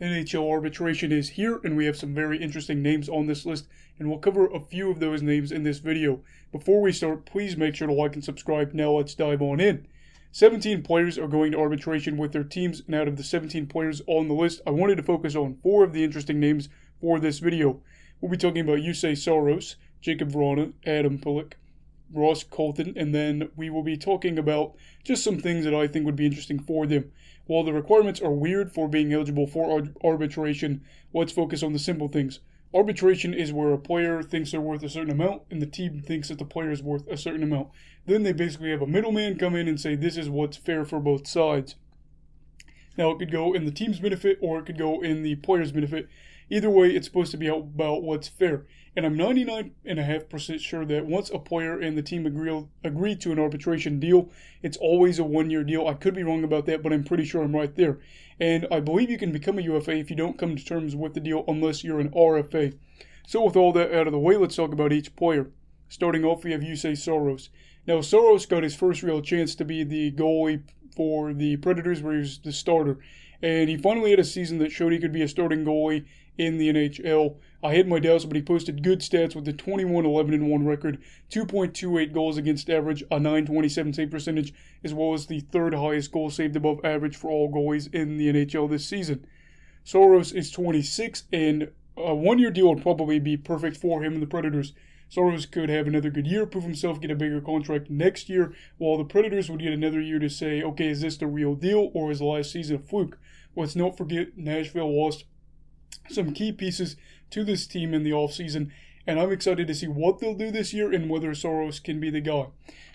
NHL arbitration is here, and we have some very interesting names on this list, and we'll cover a few of those names in this video. Before we start, please make sure to like and subscribe. Now let's dive on in. 17 players are going to arbitration with their teams, and out of the 17 players on the list, I wanted to focus on 4 of the interesting names for this video. We'll be talking about Juuse Saros, Jacob Vrana, Adam Pelech, Ross Colton, and then we will be talking about just some things that I think would be interesting for them. While the requirements are weird for being eligible for arbitration, let's focus on the simple things. Arbitration is where a player thinks they're worth a certain amount and the team thinks that the player is worth a certain amount. Then they basically have a middleman come in and say this is what's fair for both sides. Now it could go in the team's benefit or it could go in the player's benefit. Either way, it's supposed to be about what's fair. And I'm 99.5% sure that once a player and the team agree to an arbitration deal, it's always a 1-year deal. I could be wrong about that, but I'm pretty sure I'm right there. And I believe you can become a UFA if you don't come to terms with the deal unless you're an RFA. So with all that out of the way, let's talk about each player. Starting off, we have Juuse Saros. Now, Saros got his first real chance to be the goalie for the Predators where he was the starter. And he finally had a season that showed he could be a starting goalie in the NHL. I had my doubts, but he posted good stats with a 21-11-1 record, 2.28 goals against average, a .927 save percentage, as well as the third highest goal saved above average for all goalies in the NHL this season. Saros is 26, and a 1-year deal would probably be perfect for him and the Predators. Saros could have another good year, prove himself, get a bigger contract next year, while the Predators would get another year to say, okay, is this the real deal or is the last season a fluke? Let's not forget Nashville lost some key pieces to this team in the offseason, and I'm excited to see what they'll do this year and whether Saros can be the guy.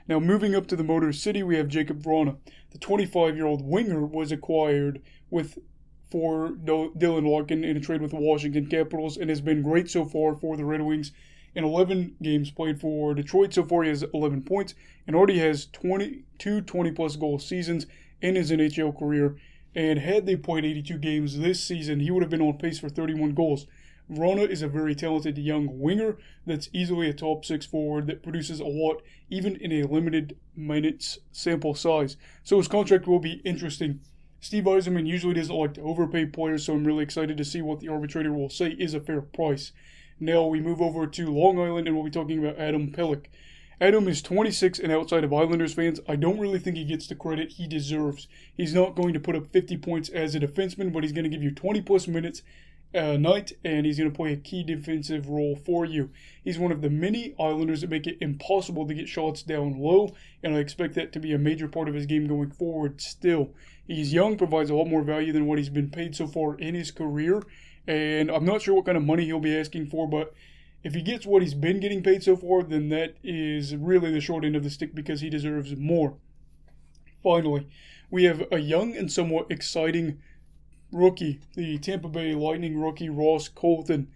Now, moving up to the Motor City, we have Jacob Vrana. The 25-year-old winger was acquired for Dylan Larkin in a trade with the Washington Capitals and has been great so far for the Red Wings. In 11 games played for Detroit so far, he has 11 points and already has 20-plus goal seasons in his NHL career. And had they played 82 games this season, he would have been on pace for 31 goals. Vrana is a very talented young winger that's easily a top 6 forward that produces a lot, even in a limited minutes sample size. So his contract will be interesting. Steve Yzerman usually doesn't like to overpay players, so I'm really excited to see what the arbitrator will say is a fair price. Now we move over to Long Island and we'll be talking about Adam Pelech. Adam is 26, and outside of Islanders fans, I don't really think he gets the credit he deserves. He's not going to put up 50 points as a defenseman, but he's going to give you 20-plus minutes a night, and he's going to play a key defensive role for you. He's one of the many Islanders that make it impossible to get shots down low, and I expect that to be a major part of his game going forward still. He's young, provides a lot more value than what he's been paid so far in his career, and I'm not sure what kind of money he'll be asking for, but if he gets what he's been getting paid so far, then that is really the short end of the stick because he deserves more. Finally, we have a young and somewhat exciting rookie, the Tampa Bay Lightning rookie Ross Colton.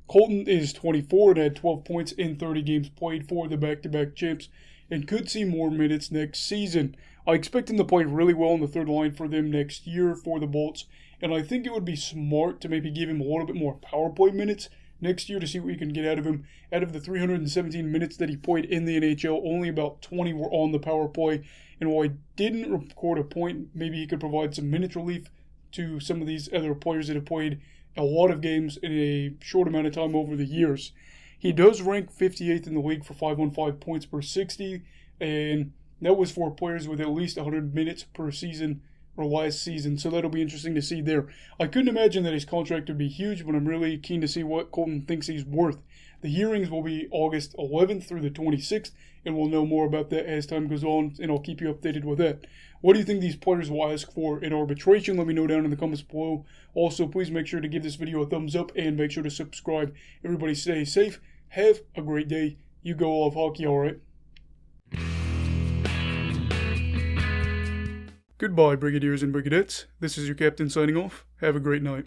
Colton is 24 and had 12 points in 30 games played for the back-to-back champs and could see more minutes next season. I expect him to play really well on the third line for them next year for the Bolts, and I think it would be smart to maybe give him a little bit more power play minutes next year to see what you can get out of him. Out of the 317 minutes that he played in the NHL, only about 20 were on the power play. And while he didn't record a point, maybe he could provide some minute relief to some of these other players that have played a lot of games in a short amount of time over the years. He does rank 58th in the league for 5-on-5 points per 60, and that was for players with at least 100 minutes per season or last season, so that'll be interesting to see there. I couldn't imagine that his contract would be huge, but I'm really keen to see what Colton thinks he's worth. The hearings will be August 11th through the 26th, and we'll know more about that as time goes on, and I'll keep you updated with that. What do you think these players will ask for in arbitration? Let me know down in the comments below. Also, please make sure to give this video a thumbs up and make sure to subscribe. Everybody stay safe. Have a great day. You go love hockey, alright? Goodbye, Brigadiers and Brigadettes. This is your captain signing off. Have a great night.